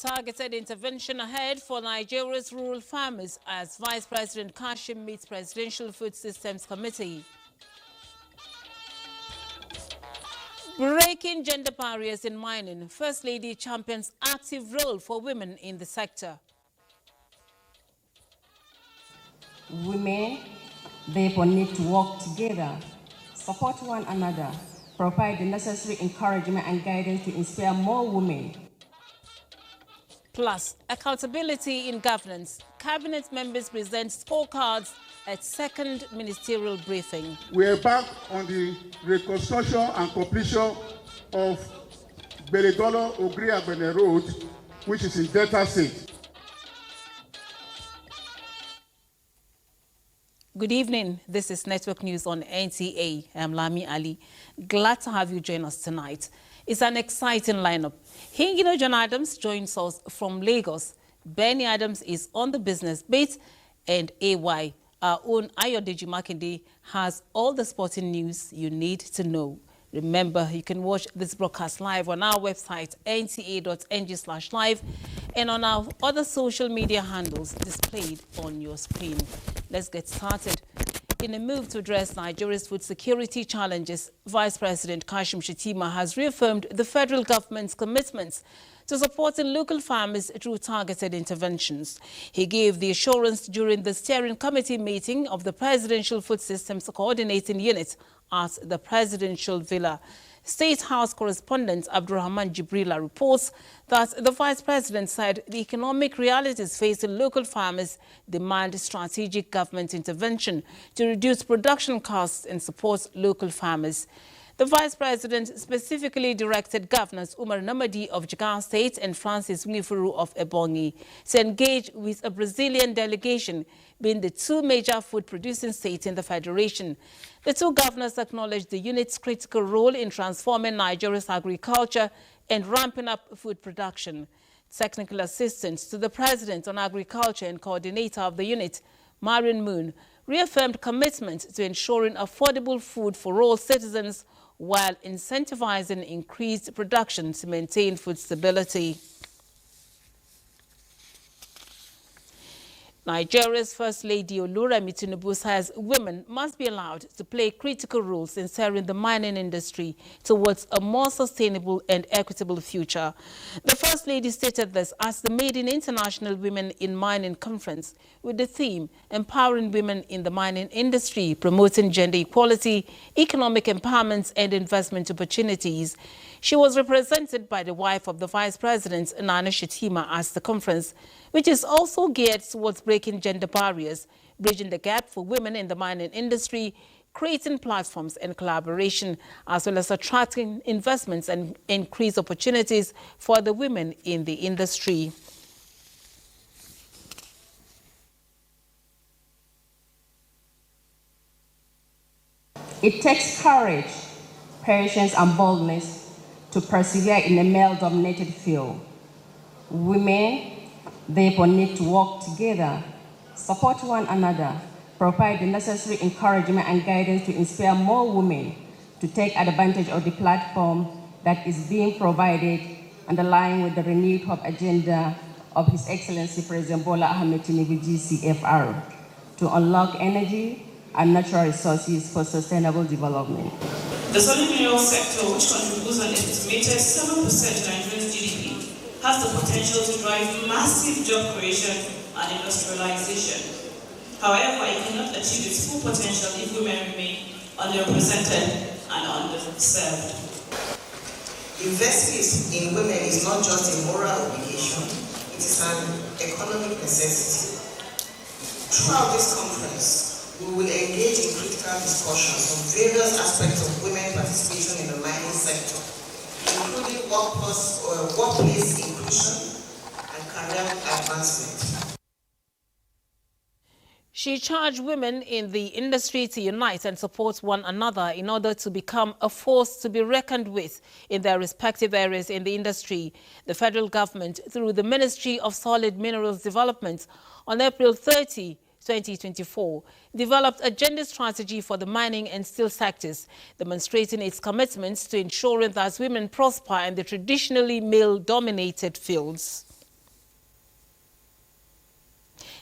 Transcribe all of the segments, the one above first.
Targeted intervention ahead for Nigeria's rural farmers as Vice President Kashim meets Presidential Food Systems Committee. Breaking gender barriers in mining, First Lady champions active role for women in the sector. Women, therefore, need to work together, support one another, provide the necessary encouragement and guidance to inspire more women. Plus, accountability in governance. Cabinet members present scorecards at second ministerial briefing. We are back on the reconstruction and completion of Beledolo-Ogriagbene Road, which is in Delta State. Good evening. This is Network News on NTA. I'm Lami Ali. Glad to have you join us tonight. It's an exciting lineup. Hingino John Adams joins us from Lagos. Benny Adams is on the business bit, and AY, our own Ayodeji Makinde, has all the sporting news you need to know. Remember, you can watch this broadcast live on our website, nta.ng/live, and on our other social media handles displayed on your screen. Let's get started. In a move to address Nigeria's food security challenges, Vice President Kashim Shettima has reaffirmed the federal government's commitments to supporting local farmers through targeted interventions. He gave the assurance during the steering committee meeting of the Presidential Food Systems Coordinating Unit at the Presidential Villa. State House correspondent Abdurrahman Jibrila reports that the Vice President said the economic realities facing local farmers demand strategic government intervention to reduce production costs and support local farmers. The Vice President specifically directed Governors Umar Namadi of Jigawa State and Francis Nwifuru of Ebonyi to engage with a Brazilian delegation, being the two major food-producing states in the Federation. The two governors acknowledged the unit's critical role in transforming Nigeria's agriculture and ramping up food production. Technical assistant to the President on Agriculture and coordinator of the unit, Marion Moon, reaffirmed commitment to ensuring affordable food for all citizens while incentivizing increased production to maintain food stability. Nigeria's First Lady Oluremi Tinubu says women must be allowed to play critical roles in steering the mining industry towards a more sustainable and equitable future. The First Lady stated this as the Maiden International Women in Mining Conference with the theme Empowering Women in the Mining Industry, Promoting Gender Equality, Economic Empowerment and Investment Opportunities. She was represented by the wife of the Vice President, Nana Shettima, at the conference, which is also geared towards breaking gender barriers, bridging the gap for women in the mining industry, creating platforms and collaboration, as well as attracting investments and increased opportunities for the women in the industry. It takes courage, patience, and boldness to persevere in a male-dominated field. Women, therefore, need to work together, support one another, provide the necessary encouragement and guidance to inspire more women to take advantage of the platform that is being provided and align with the renewed hope agenda of His Excellency President Bola Ahmed Tinubu GCFR to unlock energy and natural resources for sustainable development. The solid mineral sector, which contributes an estimated 7% to Nigeria's GDP, has the potential to drive massive job creation and industrialization. However, it cannot achieve its full potential if women remain underrepresented and underserved. Investing in women is not just a moral obligation, it is an economic necessity. Throughout this conference, we will engage in critical discussions on various aspects of women's participation in the mining sector, including workplace inclusion and career advancement. She charged women in the industry to unite and support one another in order to become a force to be reckoned with in their respective areas in the industry. The federal government, through the Ministry of Solid Minerals Development, on April 30, 2024, developed a gender strategy for the mining and steel sectors, demonstrating its commitments to ensuring that women prosper in the traditionally male-dominated fields.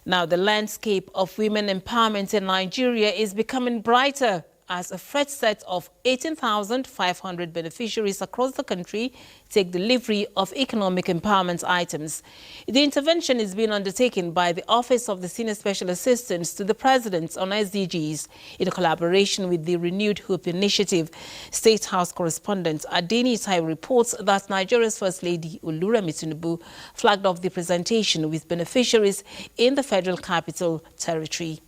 Now, the landscape of women empowerment in Nigeria is becoming brighter as a fresh set of 18,500 beneficiaries across the country take delivery of economic empowerment items. The intervention is being undertaken by the Office of the Senior Special Assistant to the President on SDGs in collaboration with the Renewed Hope Initiative. State House correspondent Adeni Itai reports that Nigeria's First Lady Oluremi Tinubu flagged off the presentation with beneficiaries in the Federal Capital Territory.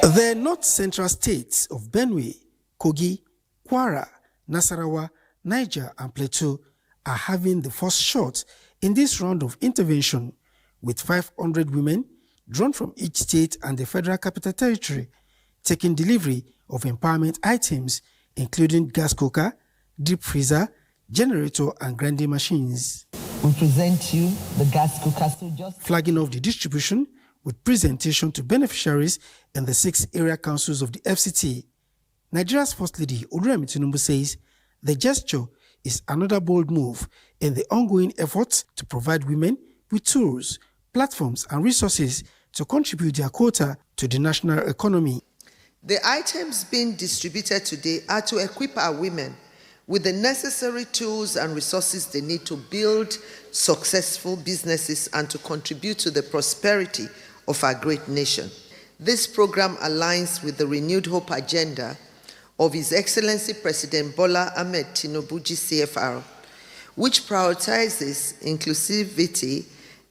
The North Central states of Benue, Kogi, Kwara, Nasarawa, Niger and Plateau are having the first shot in this round of intervention, with 500 women drawn from each state and the Federal Capital Territory taking delivery of empowerment items including gas cooker, deep freezer, generator and grinding machines. We present you the gas cooker. Flagging off the distribution with presentation to beneficiaries in the 6 area councils of the FCT, Nigeria's First Lady Oluremi Tinubu says the gesture is another bold move in the ongoing efforts to provide women with tools, platforms and resources to contribute their quota to the national economy. The items being distributed today are to equip our women with the necessary tools and resources they need to build successful businesses and to contribute to the prosperity of our great nation. This program aligns with the renewed hope agenda of His Excellency President Bola Ahmed Tinubu GCFR, which prioritizes inclusivity,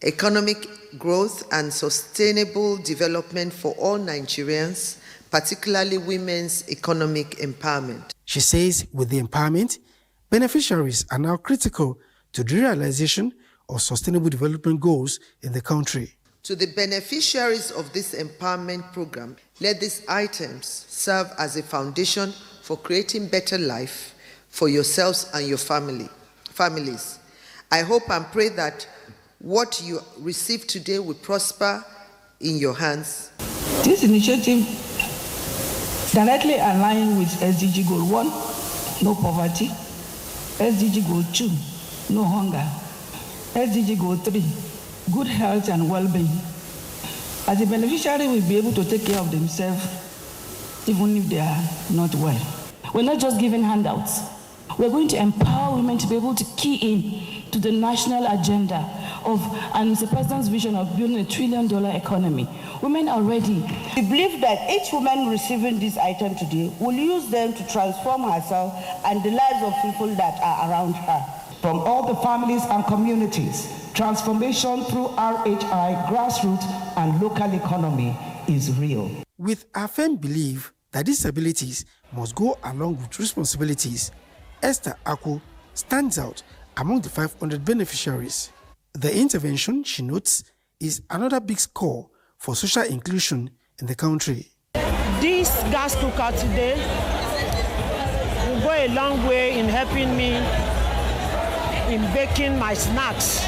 economic growth, and sustainable development for all Nigerians, particularly women's economic empowerment. She says with the empowerment, beneficiaries are now critical to the realization of sustainable development goals in the country. To the beneficiaries of this empowerment program, let these items serve as a foundation for creating better life for yourselves and your families. I hope and pray that what you receive today will prosper in your hands. This initiative directly aligns with SDG Goal 1, no poverty, SDG Goal 2, no hunger, SDG Goal 3, good health and well-being. As the beneficiary will be able to take care of themselves even if they are not well. We're not just giving handouts. We're going to empower women to be able to key in to the national agenda of and Mr. President's vision of building $1 trillion economy. Women are ready. We believe that each woman receiving this item today will use them to transform herself and the lives of people that are around her. From all the families and communities, transformation through RHI, grassroots, and local economy is real. With a firm belief that disabilities must go along with responsibilities, Esther Aku stands out among the 500 beneficiaries. The intervention, she notes, is another big score for social inclusion in the country. This gas cooker today will go a long way in helping me in baking my snacks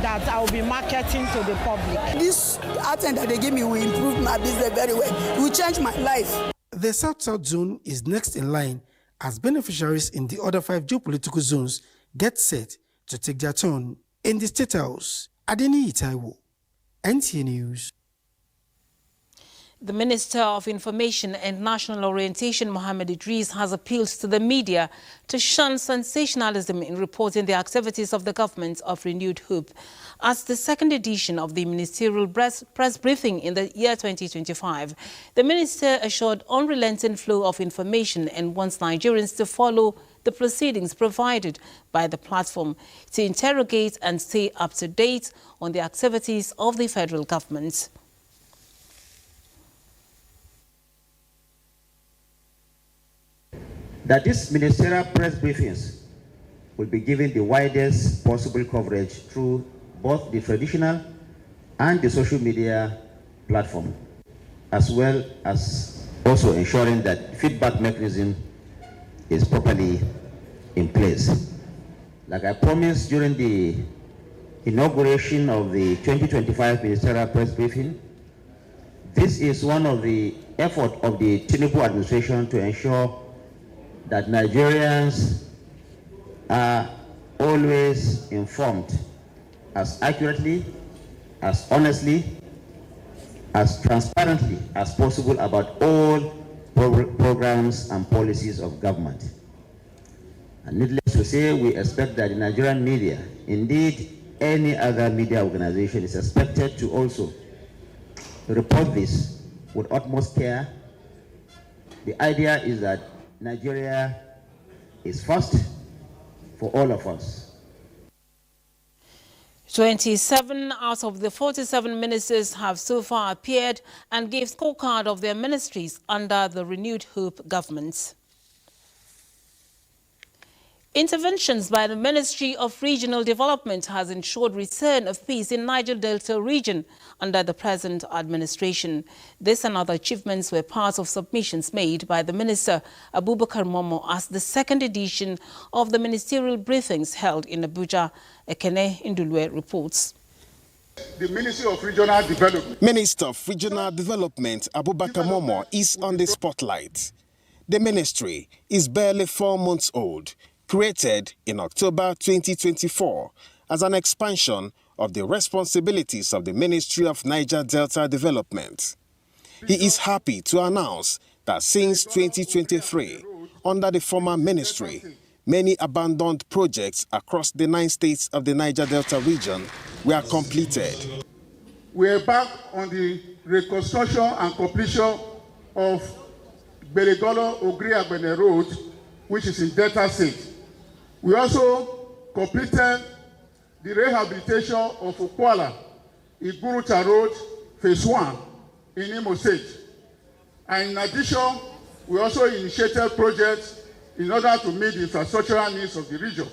that I will be marketing to the public. This item that they give me will improve my business very well. It will change my life. The South-South zone is next in line as beneficiaries in the other 5 geopolitical zones get set to take their turn. In the State House, Adeni Itai, NTA News. The Minister of Information and National Orientation, Mohammed Idris, has appealed to the media to shun sensationalism in reporting the activities of the government of Renewed Hope. At the second edition of the ministerial press briefing in the year 2025, the minister assured unrelenting flow of information and wants Nigerians to follow the proceedings provided by the platform to interrogate and stay up to date on the activities of the federal government. That these ministerial press briefings will be given the widest possible coverage through both the traditional and the social media platform, as well as also ensuring that feedback mechanism is properly in place. Like I promised during the inauguration of the 2025 ministerial press briefing, this is one of the efforts of the Tinubu administration to ensure that Nigerians are always informed as accurately as honestly, as transparently as possible about all programs and policies of government. And needless to say, we expect that the Nigerian media, indeed any other media organization, is expected to also report this with utmost care. The idea is that Nigeria is first for all of us. 27 out of the 47 ministers have so far appeared and gave scorecard of their ministries under the Renewed Hope government. Interventions by the Ministry of Regional Development has ensured return of peace in Niger Delta region under the present administration. This and other achievements were part of submissions made by the Minister Abubakar Momo as the second edition of the ministerial briefings held in Abuja. Ekene Ndulwe reports. The Ministry of Regional Development. Minister of Regional Development Abubakar Momo is on the spotlight. The ministry is barely 4 months old, created in October 2024 as an expansion of the responsibilities of the Ministry of Niger Delta Development. He is happy to announce that since 2023, under the former ministry, many abandoned projects across the 9 states of the Niger Delta region were completed. We are back on the reconstruction and completion of Belegolo-Ogri-Agbene Road, which is in Delta State. We also completed the rehabilitation of Ukwala, Iguruta Road, Phase 1 in Imo State. And in addition, we also initiated projects in order to meet the infrastructural needs of the region.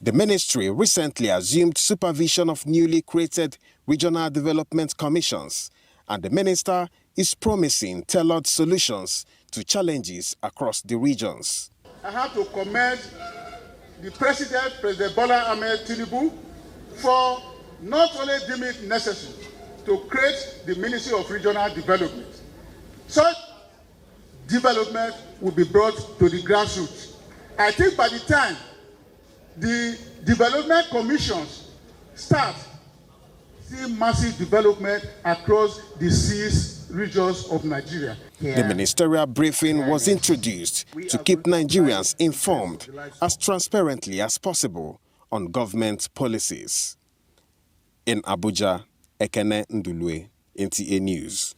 The ministry recently assumed supervision of newly created regional development commissions, and the minister is promising tailored solutions to challenges across the regions. I have to commend the President Bola Ahmed Tinubu, for not only deeming it necessary to create the Ministry of Regional Development. Such development will be brought to the grassroots. I think by the time the development commissions start, see massive development across the 6 regions of Nigeria. The ministerial briefing was introduced to keep Nigerians informed as transparently as possible on government policies. In Abuja, Ekene Ndulwe, NTA News.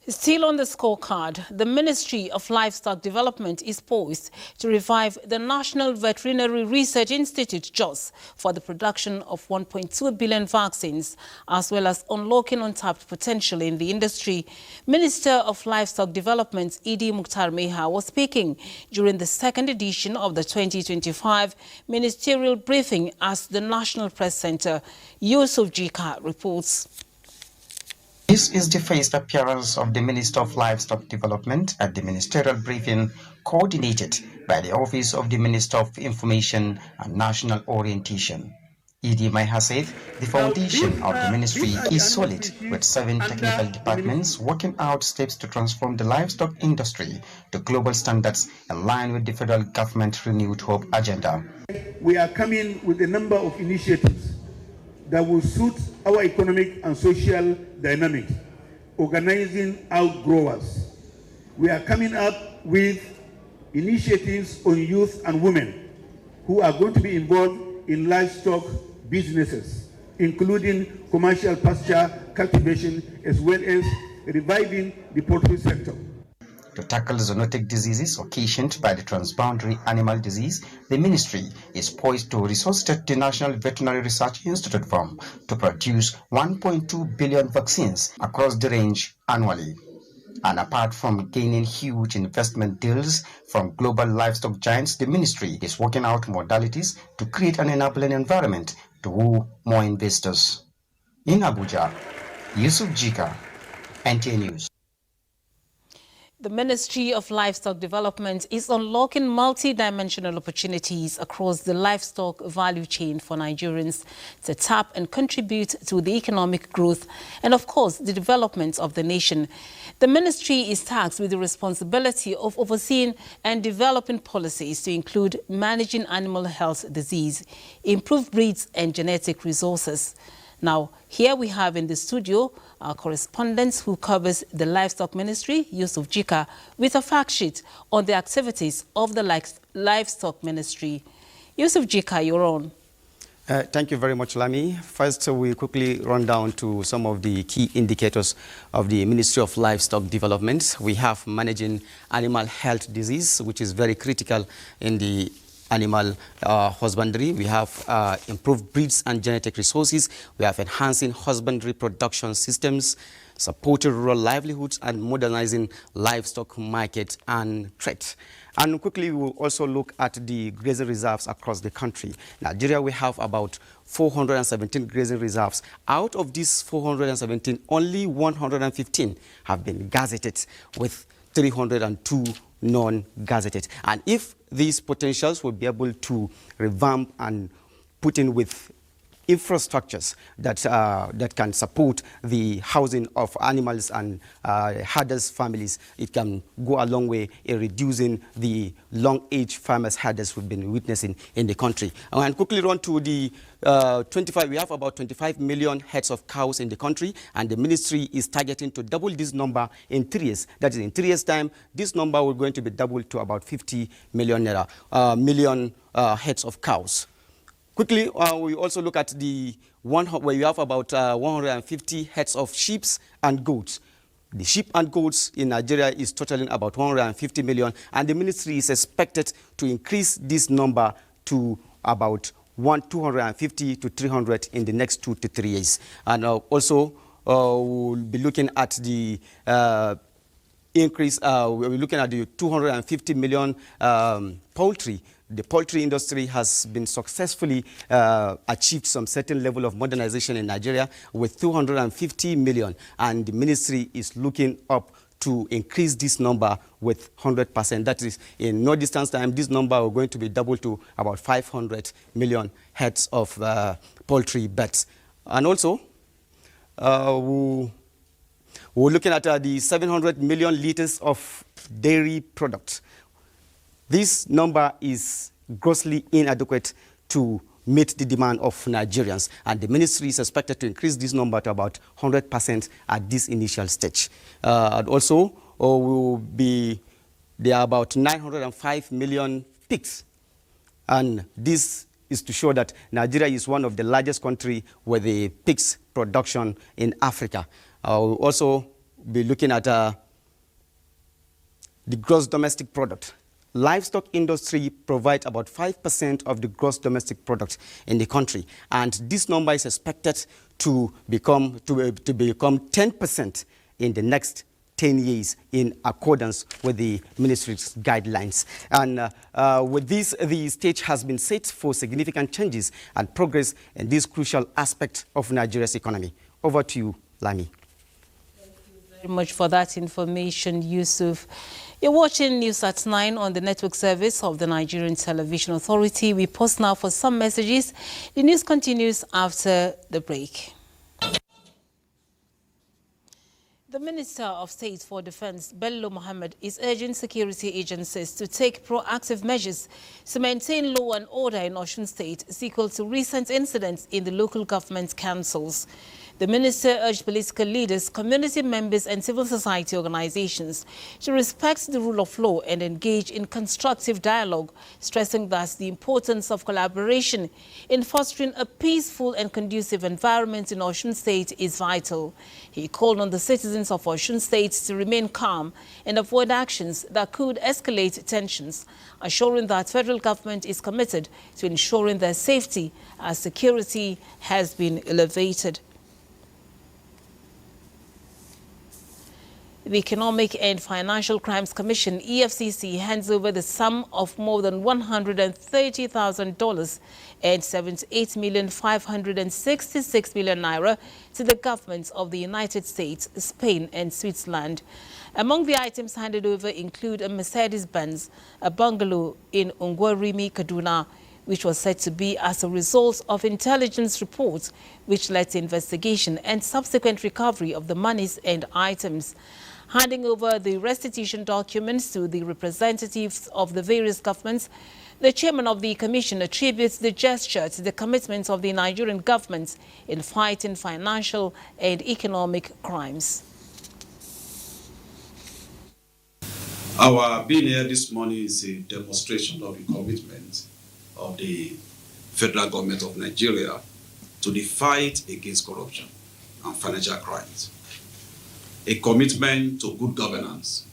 Still on the scorecard, the Ministry of Livestock Development is poised to revive the National Veterinary Research Institute, JOS, for the production of 1.2 billion vaccines, as well as unlocking untapped potential in the industry. Minister of Livestock Development, Idi Mukhtar Meha, was speaking during the second edition of the 2025 ministerial briefing at the National Press Center. Yusuf Jika reports. This is the first appearance of the Minister of Livestock Development at the ministerial briefing coordinated by the Office of the Minister of Information and National Orientation. Idi Meha said the foundation of the ministry is solid, with 7 technical departments working out steps to transform the livestock industry to global standards in line with the federal government Renewed Hope agenda. We are coming with a number of initiatives that will suit our economic and social dynamics, organizing outgrowers. We are coming up with initiatives on youth and women who are going to be involved in livestock businesses, including commercial pasture cultivation, as well as reviving the poultry sector. To tackle zoonotic diseases occasioned by the transboundary animal disease, the ministry is poised to resuscitate the National Veterinary Research Institute farm to produce 1.2 billion vaccines across the range annually. And apart from gaining huge investment deals from global livestock giants, the ministry is working out modalities to create an enabling environment to woo more investors. In Abuja, Yusuf Jika, NTA News. The Ministry of Livestock Development is unlocking multi-dimensional opportunities across the livestock value chain for Nigerians to tap and contribute to the economic growth and, of course, the development of the nation. The ministry is tasked with the responsibility of overseeing and developing policies to include managing animal health disease, improved breeds and genetic resources. Now, here we have in the studio our correspondent who covers the Livestock Ministry, Yusuf Jika, with a fact sheet on the activities of the Livestock Ministry. Yusuf Jika, you're on. Thank you very much, Lami. First, we quickly run down to some of the key indicators of the Ministry of Livestock Development. We have managing animal health disease, which is very critical in the animal husbandry. We have improved breeds and genetic resources. We have enhancing husbandry production systems, supporting rural livelihoods, and modernizing livestock market and trade. And quickly, we will also look at the grazing reserves across the country. Nigeria, we have about 417 grazing reserves. Out of these 417, only 115 have been gazetted, with 302 non-gazetted. And if these potentials will be able to revamp and put in with infrastructures that can support the housing of animals and herders' families, it can go a long way in reducing the long-age farmers' herders we've been witnessing in the country. And quickly run to the we have about 25 million heads of cows in the country, and the ministry is targeting to double this number in 3 years. That is, in 3 years' time, this number will going to be doubled to about 50 million heads of cows. Quickly, we also look at the one where you have about 150 heads of sheep and goats. The sheep and goats in Nigeria is totaling about 150 million, and the ministry is expected to increase this number to about 250 to 300 in the next 2 to 3 years. And also, we'll be looking at the increase. We'll be looking at the 250 million poultry. The poultry industry has been successfully achieved some certain level of modernization in Nigeria with 250 million, and the ministry is looking up to increase this number with 100%. That is, in no distance time, this number is going to be doubled to about 500 million heads of poultry birds. And also, we're looking at the 700 million liters of dairy products. This number is grossly inadequate to meet the demand of Nigerians, and the ministry is expected to increase this number to about 100% at this initial stage. And also, there are about 905 million pigs, and this is to show that Nigeria is one of the largest countries with the pigs production in Africa. We'll also be looking at the gross domestic product. Livestock industry provides about 5% of the gross domestic product in the country, and this number is expected to become 10% in the next 10 years in accordance with the ministry's guidelines. And with this, the stage has been set for significant changes and progress in this crucial aspect of Nigeria's economy. Over to you, Lami. Thank you very much for that information, Yusuf. You're watching News at 9 on the network service of the Nigerian Television Authority. We pause now for some messages. The news continues after the break. The Minister of State for Defense, Bello Mohammed, is urging security agencies to take proactive measures to maintain law and order in Osun State, sequel to recent incidents in the local government councils. The minister urged political leaders, community members and civil society organizations to respect the rule of law and engage in constructive dialogue, stressing thus the importance of collaboration in fostering a peaceful and conducive environment in Osun State is vital. He called on the citizens of Osun State to remain calm and avoid actions that could escalate tensions, assuring that federal government is committed to ensuring their safety as security has been elevated. The Economic and Financial Crimes Commission, EFCC, hands over the sum of more than $130,000 and 78,566 million naira to the governments of the United States, Spain and Switzerland. Among the items handed over include a Mercedes-Benz, a bungalow in Ungwarimi, Kaduna, which was said to be as a result of intelligence reports which led to investigation and subsequent recovery of the monies and items. Handing over the restitution documents to the representatives of the various governments, the chairman of the commission attributes the gesture to the commitments of the Nigerian government in fighting financial and economic crimes. Our being here this morning is a demonstration of the commitment of the federal government of Nigeria to the fight against corruption and financial crimes. A commitment to good governance,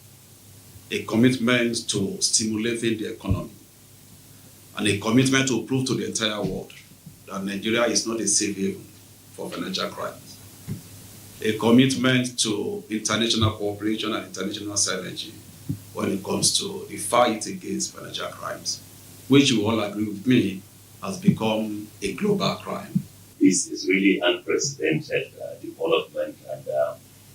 a commitment to stimulating the economy, and a commitment to prove to the entire world that Nigeria is not a safe haven for financial crimes. A commitment to international cooperation and international synergy when it comes to the fight against financial crimes, which you all agree with me has become a global crime. This is really unprecedented development, and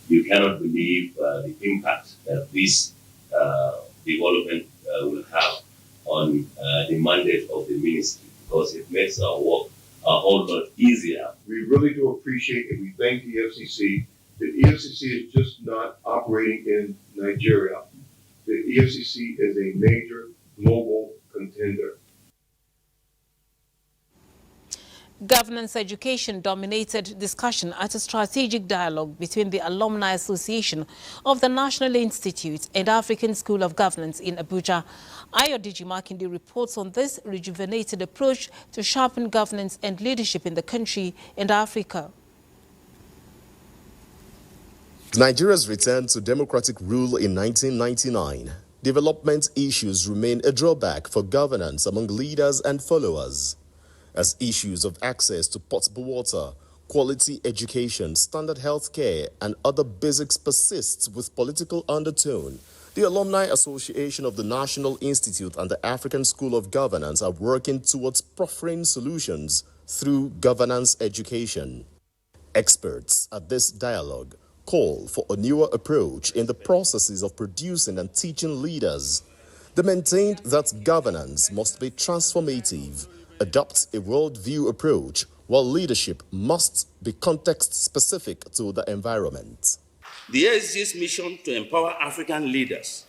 you cannot believe the impact that this development will have on the mandate of the ministry, because it makes our work a whole lot easier. We really do appreciate and we thank the EFCC. The EFCC is just not operating in Nigeria. The EFCC is a major global contender. Governance education dominated discussion at a strategic dialogue between the Alumni Association of the National Institute and African School of Governance in Abuja. Ayodiji Makinde reports on this rejuvenated approach to sharpen governance and leadership in the country and Africa. Nigeria's return to democratic rule in 1999. Development issues remain a drawback for governance among leaders and followers. As issues of access to potable water, quality education, standard health care, and other basics persists with political undertone, the Alumni Association of the National Institute and the African School of Governance are working towards proffering solutions through governance education. Experts at this dialogue call for a newer approach in the processes of producing and teaching leaders. They maintained that governance must be transformative, adopt a worldview approach, while leadership must be context-specific to the environment. The ASG's mission to empower African leaders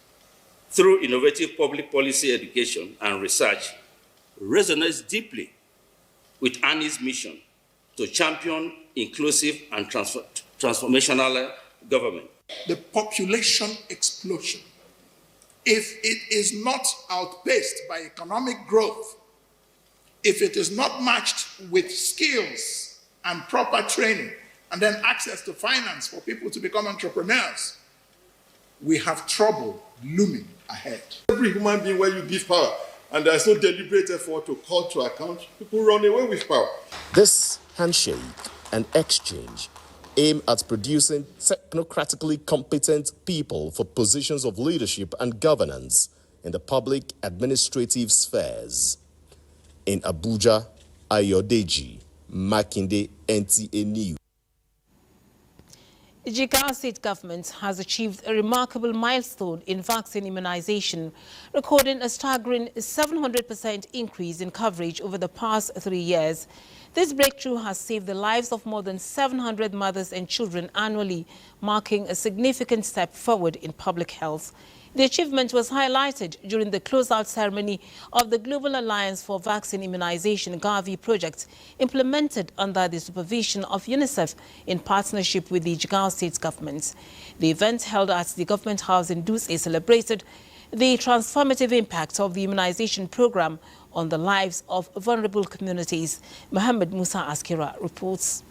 through innovative public policy education and research resonates deeply with ANI's mission to champion inclusive and transformational government. The population explosion, if it is not outpaced by economic growth, if it is not matched with skills and proper training, and then access to finance for people to become entrepreneurs, we have trouble looming ahead. Every human being where you give power, and there's no deliberate effort to call to account, people run away with power. This handshake and exchange aim at producing technocratically competent people for positions of leadership and governance in the public administrative spheres. In Abuja, Ayodiji Makinde, NTA News. Jigawa State government has achieved a remarkable milestone in vaccine immunization, recording a staggering 700% increase in coverage over the past 3 years. This breakthrough has saved the lives of more than 700 mothers and children annually, marking a significant step forward in public health. The achievement was highlighted during the closeout ceremony of the Global Alliance for Vaccine Immunization Gavi project, implemented under the supervision of UNICEF in partnership with the Jigawa State government. The event held at the Government House in Dutse celebrated the transformative impact of the immunization program on the lives of vulnerable communities. Mohammed Musa Askira reports.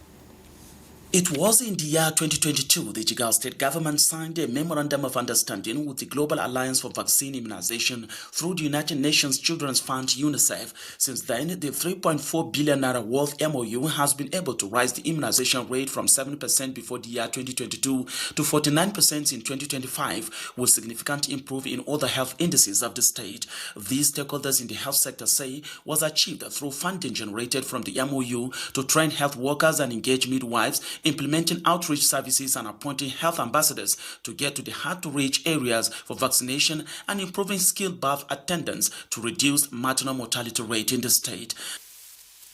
It was in the year 2022 the Jigawa State government signed a memorandum of understanding with the Global Alliance for Vaccine Immunization through the United Nations Children's Fund UNICEF. Since then, the 3.4 billion naira worth MOU has been able to raise the immunization rate from 7% before the year 2022 to 49% in 2025, with significant improvement in other health indices of the state. These stakeholders in the health sector say was achieved through funding generated from the MOU to train health workers and engage midwives, implementing outreach services and appointing health ambassadors to get to the hard-to-reach areas for vaccination and improving skilled birth attendants to reduce maternal mortality rate in the state.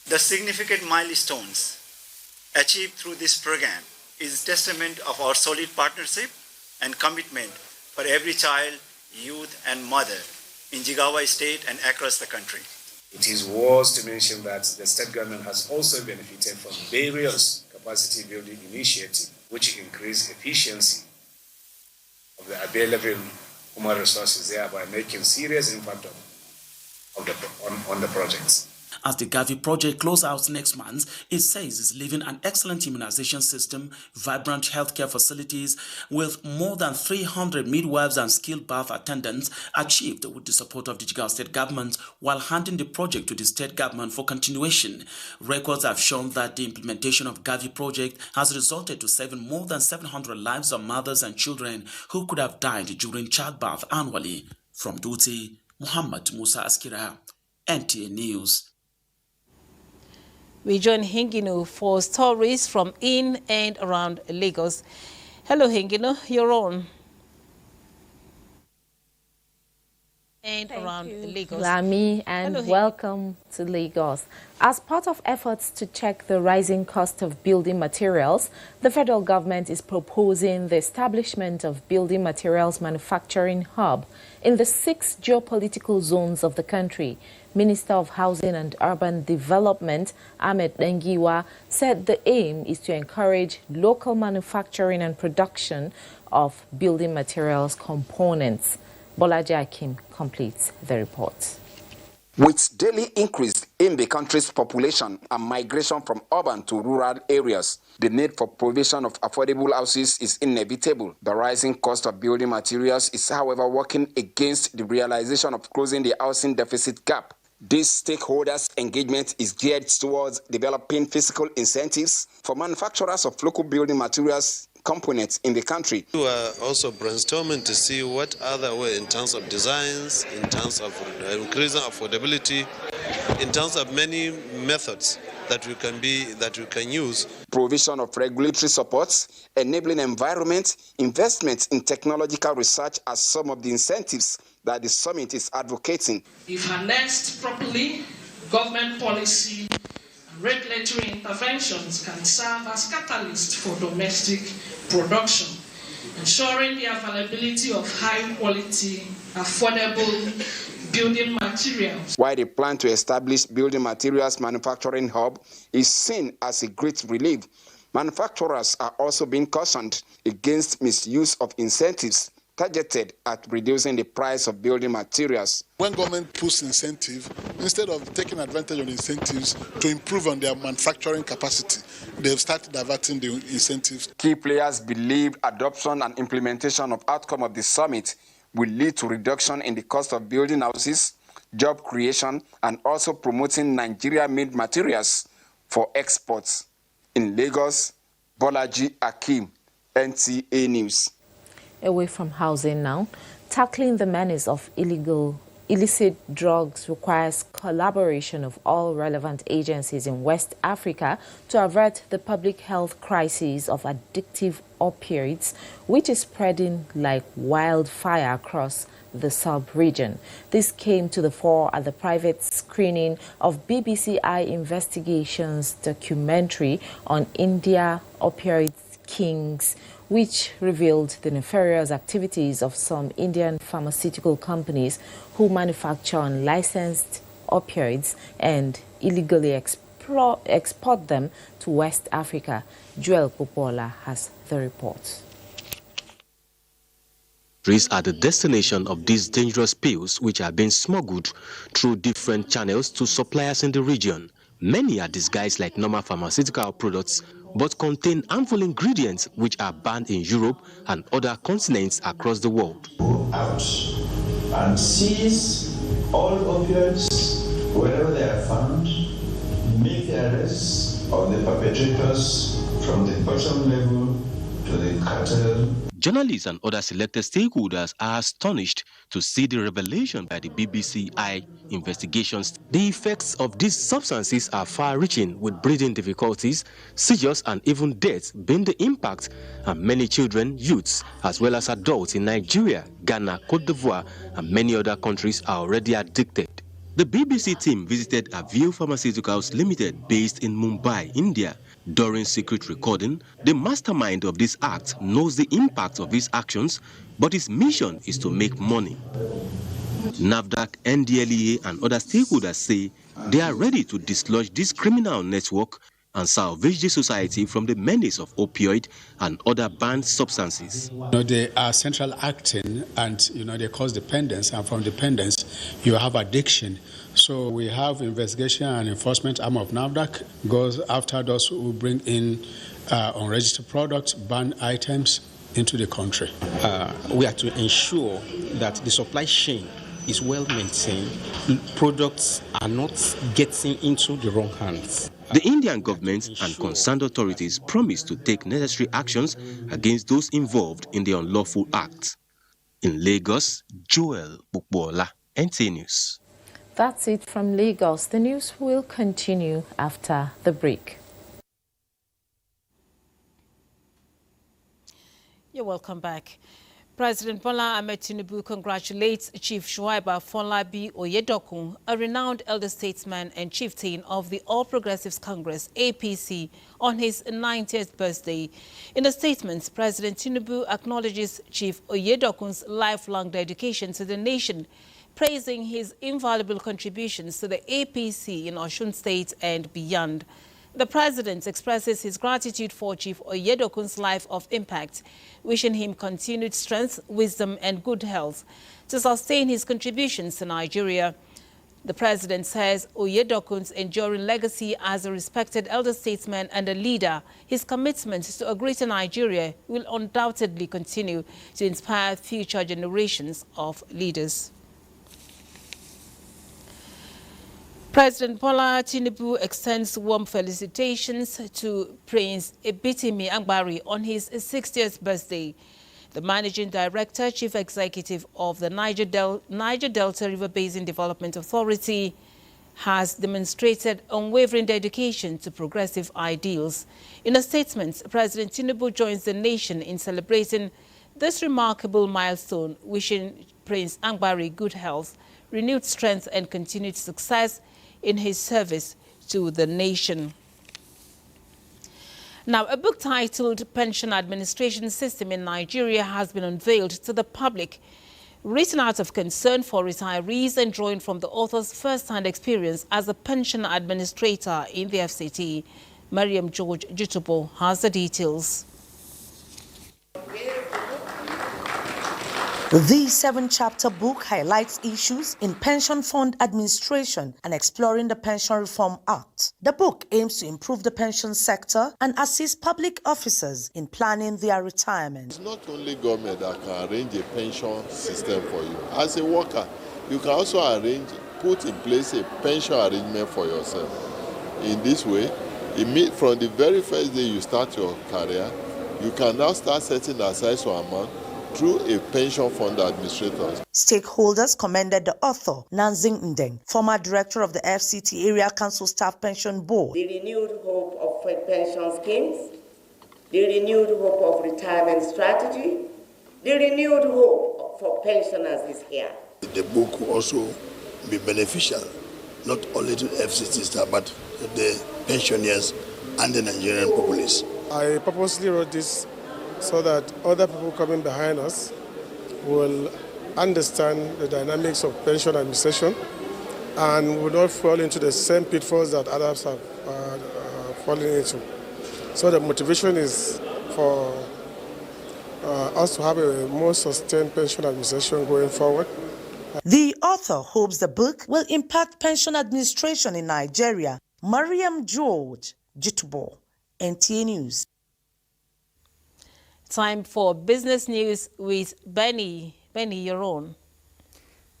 The significant milestones achieved through this program is testament of our solid partnership and commitment for every child, youth, and mother in Jigawa State and across the country. It is worth to mention that the state government has also benefited from various capacity building initiatives which increase efficiency of the available human resources, thereby making serious impact on the projects. As the Gavi project closes out next month, it says it's leaving an excellent immunization system, vibrant healthcare facilities with more than 300 midwives and skilled birth attendants achieved with the support of the Jigawa state government while handing the project to the state government for continuation. Records have shown that the implementation of Gavi project has resulted to saving more than 700 lives of mothers and children who could have died during childbirth annually. From Dutse, Muhammad Musa Askira, NTA News. We join Hingino for stories from in and around Lagos. Hello, Hingino, you're on. And around Lagos. Lami, and welcome to Lagos. As part of efforts to check the rising cost of building materials, the federal government is proposing the establishment of building materials manufacturing hub in the 6 geopolitical zones of the country. Minister of Housing and Urban Development, Ahmed Dengiwa, said the aim is to encourage local manufacturing and production of building materials components. Bolaji Akim completes the report. With daily increase in the country's population and migration from urban to rural areas, the need for provision of affordable houses is inevitable. The rising cost of building materials is, however, working against the realization of closing the housing deficit gap. This stakeholders' engagement is geared towards developing fiscal incentives for manufacturers of local building materials components in the country. We are also brainstorming to see what other way in terms of designs, in terms of increasing affordability, in terms of many methods that we can use. Provision of regulatory supports, enabling environment, investments in technological research are some of the incentives that the summit is advocating. If harnessed properly, government policy and regulatory interventions can serve as catalysts for domestic production, ensuring the availability of high-quality, affordable building materials. While the plan to establish building materials manufacturing hub is seen as a great relief, manufacturers are also being cautioned against misuse of incentives targeted at reducing the price of building materials. When government puts incentive, instead of taking advantage of incentives to improve on their manufacturing capacity, they've started diverting the incentives. Key players believe adoption and implementation of outcome of the summit will lead to reduction in the cost of building houses, job creation, and also promoting Nigeria-made materials for exports. In Lagos, Bolaji Akim, NTA News. Away from housing now, tackling the menace of illicit drugs requires collaboration of all relevant agencies in West Africa to avert the public health crisis of addictive opioids, which is spreading like wildfire across the sub-region. This came to the fore at the private screening of BBC Investigations documentary on India Opioid Kings, which revealed the nefarious activities of some Indian pharmaceutical companies who manufacture unlicensed opioids and illegally export them to West Africa. Joel Popola has the report. These are the destination of these dangerous pills, which are being smuggled through different channels to suppliers in the region. Many are disguised like normal pharmaceutical products, but contain harmful ingredients which are banned in Europe and other continents across the world. Go out and seize all opioids wherever they are found, make the arrests of the perpetrators from the bottom level to the cartel. Journalists and other selected stakeholders are astonished to see the revelation by the BBC investigations. The effects of these substances are far-reaching, with breathing difficulties, seizures, and even death being the impact, and many children, youths, as well as adults in Nigeria, Ghana, Cote d'Ivoire, and many other countries are already addicted. The BBC team visited Avio Pharmaceuticals Limited, based in Mumbai, India, During secret recording, the mastermind of this act knows the impact of his actions, but his mission is to make money. NAFDAC, NDLEA and other stakeholders say they are ready to dislodge this criminal network and salvage the society from the menace of opioid and other banned substances. They are central acting, and they cause dependence, and from dependence you have addiction. So we have investigation and enforcement arm of NAFDAC goes after those who bring in unregistered products, banned items into the country. We are to ensure that the supply chain is well maintained, products are not getting into the wrong hands. The Indian government and concerned authorities promise to take necessary actions against those involved in the unlawful act. In Lagos, Joel Bukbola, NTA News. That's it from Lagos. The news will continue after the break. You're welcome back. President Bola Ahmed Tinubu congratulates Chief Shuaibu Folabi Oyedokun, a renowned elder statesman and chieftain of the All Progressives Congress, APC, on his 90th birthday. In a statement, President Tinubu acknowledges Chief Oyedokun's lifelong dedication to the nation, praising his invaluable contributions to the APC in Osun State and beyond. The president expresses his gratitude for Chief Oyedokun's life of impact, wishing him continued strength, wisdom and good health to sustain his contributions to Nigeria. The president says Oyedokun's enduring legacy as a respected elder statesman and a leader, his commitment to a greater Nigeria will undoubtedly continue to inspire future generations of leaders. President Bola Tinubu extends warm felicitations to Prince Ebitimi Angbari on his 60th birthday. The Managing Director, Chief Executive of the Niger Delta River Basin Development Authority, has demonstrated unwavering dedication to progressive ideals. In a statement, President Tinubu joins the nation in celebrating this remarkable milestone, wishing Prince Angbari good health, renewed strength and continued success in his service to the nation. Now, a book titled Pension Administration System in Nigeria has been unveiled to the public, written out of concern for retirees and drawing from the author's first-hand experience as a pension administrator in the FCT. Mariam George Jutubo has the details. The 7-chapter book highlights issues in pension fund administration and exploring the Pension Reform Act. The book aims to improve the pension sector and assist public officers in planning their retirement. It's not only government that can arrange a pension system for you. As a worker, you can also put in place a pension arrangement for yourself. In this way, from the very first day you start your career, you can now start setting aside some amount through a pension fund administrator. Stakeholders commended the author, Nanzing Ndeng, former director of the FCT Area Council Staff Pension Board. The renewed hope of pension schemes, the renewed hope of retirement strategy, the renewed hope for pensioners is here. The book will also be beneficial, not only to FCT staff, but to the pensioners and the Nigerian populace. I purposely wrote this so that other people coming behind us will understand the dynamics of pension administration and will not fall into the same pitfalls that others have fallen into. So the motivation is for us to have a more sustained pension administration going forward. The author hopes the book will impact pension administration in Nigeria. Mariam George, Jitubo, NTA News. Time for business news with Benny. Benny, you're on.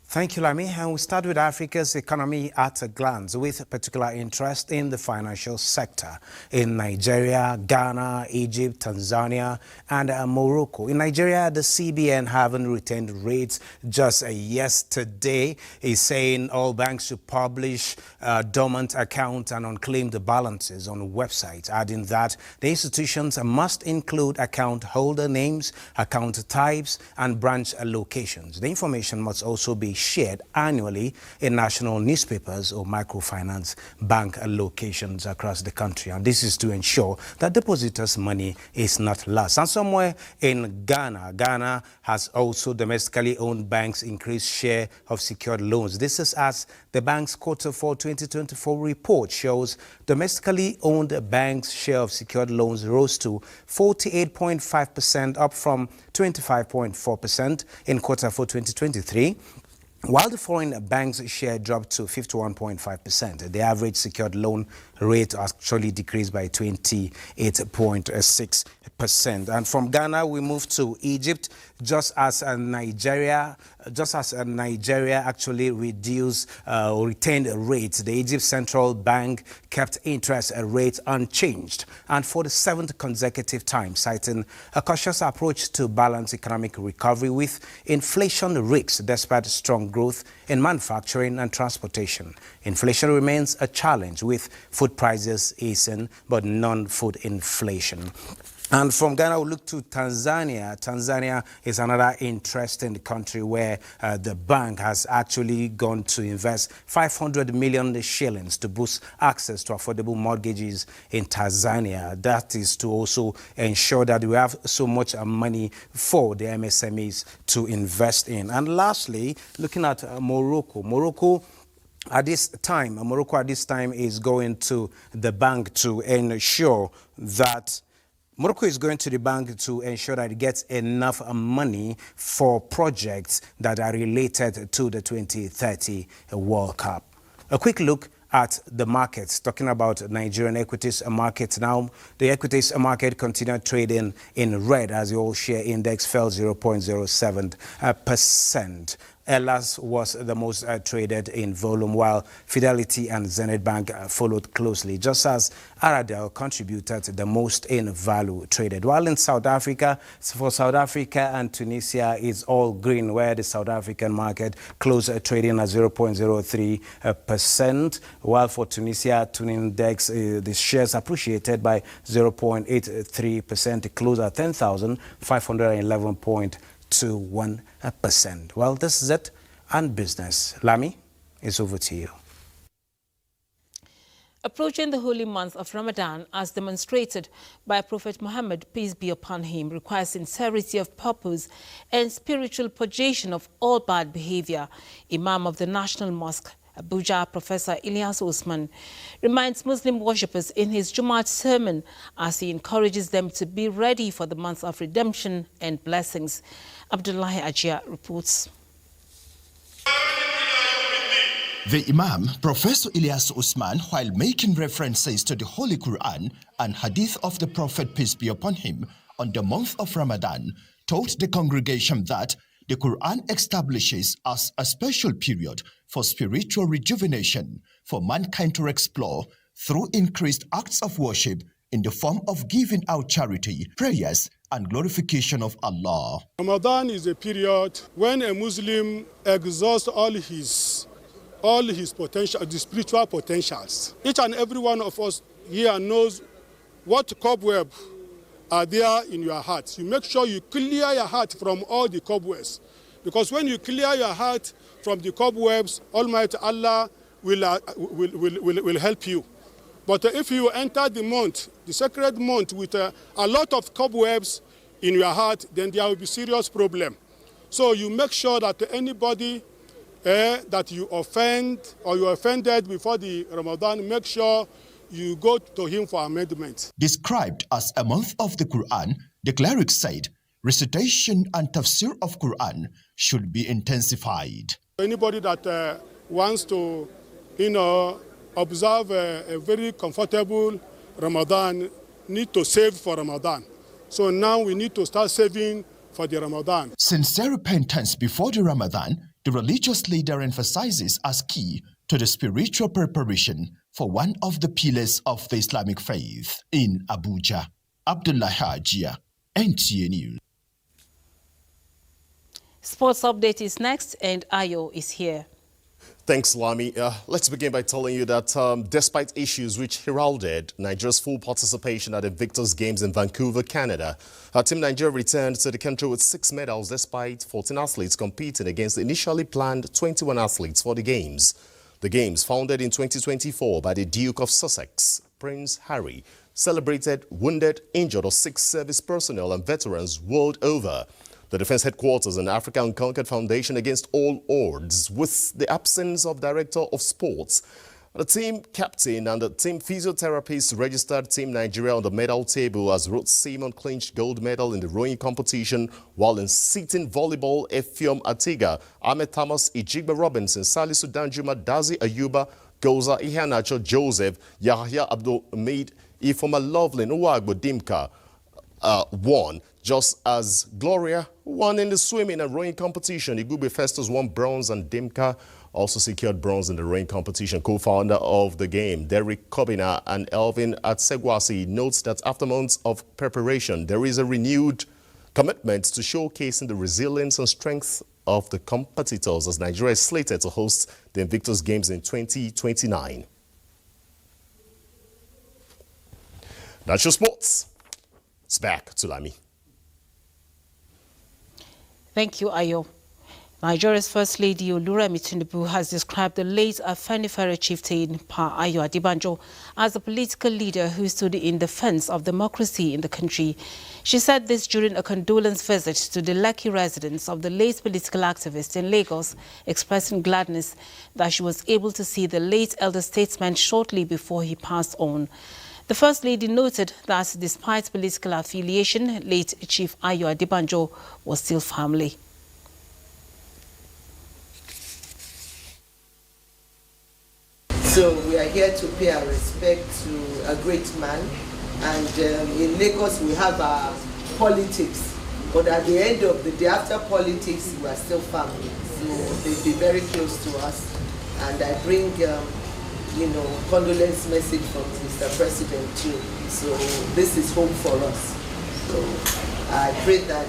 Thank you, Lami. And we start with Africa's economy at a glance, with particular interest in the financial sector in Nigeria, Ghana, Egypt, Tanzania, and Morocco. In Nigeria, the CBN haven't retained rates just yesterday. Is saying all banks should publish dormant accounts and unclaimed balances on websites, adding that the institutions must include account holder names, account types, and branch locations. The information must also be shared annually in national newspapers or microfinance bank locations across the country. And this is to ensure that depositors' money is not lost. And somewhere in Ghana has also domestically owned banks increased share of secured loans. This is as the bank's Q4 2024 report shows domestically owned banks' share of secured loans rose to 48.5%, up from 25.4% in Q4 2023. While the foreign bank's share dropped to 51.5%, the average secured loan rate actually decreased by 28.6%. And from Ghana, we move to Egypt. Just as Nigeria actually reduced or retained rates, the Egypt Central Bank kept interest rates unchanged, and for the 7th consecutive time, citing a cautious approach to balance economic recovery with inflation risks despite strong growth in manufacturing and transportation. Inflation remains a challenge, with food prices easing but non-food inflation. And from Ghana, we look to Tanzania. Tanzania is another interesting country where the bank has actually gone to invest 500 million shillings to boost access to affordable mortgages in Tanzania. That is to also ensure that we have so much money for the MSMEs to invest in. And lastly, looking at Morocco. Morocco at this time is going to the bank to ensure that Morocco is going to the bank to ensure that it gets enough money for projects that are related to the 2030 World Cup. A quick look at the markets, talking about Nigerian equities market now. The equities market continued trading in red as the all-share index fell 0.07%. Elas was the most traded in volume, while Fidelity and Zenith Bank followed closely, just as Aradel contributed the most in value traded. While in South Africa, for South Africa and Tunisia, is all green, where the South African market closed trading at 0.03%, while for Tunisia, Tune Index, the shares appreciated by 0.83%, it closed at 10,511.21%. Well, this is it and business. Lami, it's over to you. Approaching the holy month of Ramadan, as demonstrated by Prophet Muhammad, peace be upon him, requires sincerity of purpose and spiritual purgation of all bad behavior. Imam of the National Mosque, Abuja, Professor Ilyas Osman, reminds Muslim worshippers in his Jumat sermon as he encourages them to be ready for the month of redemption and blessings. Abdullahi Ajia reports. The Imam, Professor Ilyas Osman, while making references to the Holy Quran and Hadith of the Prophet, peace be upon him, on the month of Ramadan, told the congregation that the Quran establishes as a special period for spiritual rejuvenation for mankind to explore through increased acts of worship in the form of giving out charity, prayers, and glorification of Allah. Ramadan is a period when a Muslim exhausts all his potential, the spiritual potentials. Each and every one of us here knows what cobweb are there in your heart. You make sure you clear your heart from all the cobwebs, because when you clear your heart from the cobwebs, Almighty Allah will help you. But if you enter the month, the sacred month, with a lot of cobwebs in your heart, then there will be serious problem. So you make sure that anybody that you offend or you offended before the Ramadan, make sure you go to him for amendment. Described as a month of the Quran, the cleric said recitation and tafsir of Quran should be intensified. Anybody that wants to, observe a very comfortable Ramadan need to save for Ramadan. So now we need to start saving for the Ramadan. Sincere repentance before the Ramadan, the religious leader emphasizes as key to the spiritual preparation for one of the pillars of the Islamic faith. In Abuja, Abdullahi Ajia, NTA News. Sports update is next, and Ayo is here. Thanks, Lami. Let's begin by telling you that despite issues which heralded Nigeria's full participation at the Invictus Games in Vancouver, Canada, Team Nigeria returned to the country with 6 medals despite 14 athletes competing against the initially planned 21 athletes for the Games. The Games, founded in 2024 by the Duke of Sussex, Prince Harry, celebrated wounded, injured or sick service personnel and veterans world over. The Defense Headquarters and Africa Unconquered Foundation against all odds, with the absence of Director of Sports. The team captain and the team physiotherapist registered Team Nigeria on the medal table as Ruth Simon clinched gold medal in the rowing competition, while in sitting volleyball, Effium Atiga, Ahmed Thomas, Ijigba Robinson, Salisu Danjuma, Dazi Ayuba, Goza Ihanacho, Joseph, Yahya Abdul Hamid, Ifoma Lovelin, Uwagbo Dimka won, just as Gloria won in the swimming and rowing competition. Igube Festus won bronze and Dimka also secured bronze in the rowing competition. Co-founder of the game, Derek Kobina and Elvin Atsegwasi, notes that after months of preparation, there is a renewed commitment to showcasing the resilience and strength of the competitors as Nigeria is slated to host the Invictus Games in 2029. That's your sports. It's back to Lami. Thank you, Ayo. Nigeria's First Lady Oluremi Tinubu has described the late Afenifere chieftain Pa Ayo Adebanjo as a political leader who stood in defense of democracy in the country. She said this during a condolence visit to the Lekki residence of the late political activist in Lagos, expressing gladness that she was able to see the late elder statesman shortly before he passed on. The First Lady noted that despite political affiliation, late Chief Ayo Adebanjo was still family. So we are here to pay our respect to a great man, and in Lagos we have our politics, but at the end of the day, after politics, we are still family. So they'll be very close to us, and I bring condolence message from Mr. President too. So this is home for us. So I pray that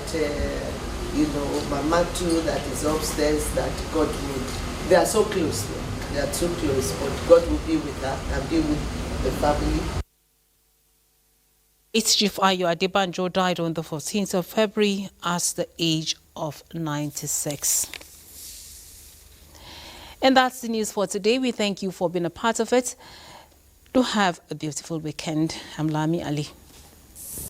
Mama too, that is upstairs, that God would. They are so close. They are too close, but God will be with her and be with the family. Its Chief Ayo Adebanjo died on the 14th of February at the age of 96. And that's the news for today. We thank you for being a part of it. Do have a beautiful weekend. I'm Lami Ali.